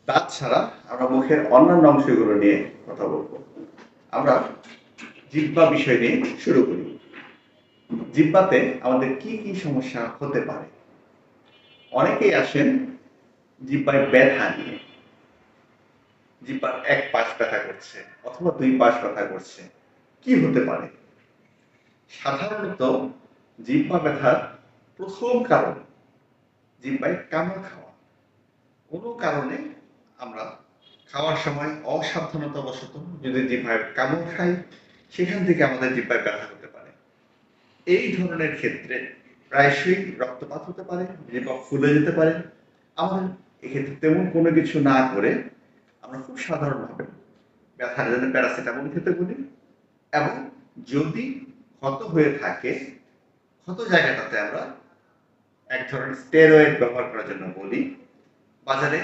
দাঁত ছাড়া আমরা মুখের অন্যান্য অংশগুলো নিয়ে কথা বলবো। আমরা জিহ্বা বিষয় নিয়ে শুরু করি। জিহ্বাতে আমাদের কি কি সমস্যা হতে পারে? অনেকেই আসেন জিহ্বায় ব্যথা নিয়ে। জিহ্বার এক পাশ ব্যথা করছে অথবা দুই পাশ ব্যথা করছে। কি হতে পারে? সাধারণত জিহ্বা ব্যথার প্রথম কারণ জিহ্বায় কামড় খাওয়া। কোনো কারণে আমরা খাওয়ার সময় অসাবধানতাবশত যদি জিহ্বায় কামড় খাই, সেখান থেকে আমাদের জিহ্বায় ব্যথা হতে পারে। এই ধরনের ক্ষেত্রে প্রায়শই রক্তপাত হতে পারে, জিহ্বা ফুলে যেতে পারে। আমাদের এক্ষেত্রে তেমন কোনো কিছু না করে আমরা খুব সাধারণভাবে ব্যথার জন্য প্যারাসিটামল খেতে বলি, এবং যদি ক্ষত হয়ে থাকে, ক্ষত জায়গাটাতে আমরা এক ধরনের স্টেরয়েড ব্যবহার করার জন্য বলি। বাজারে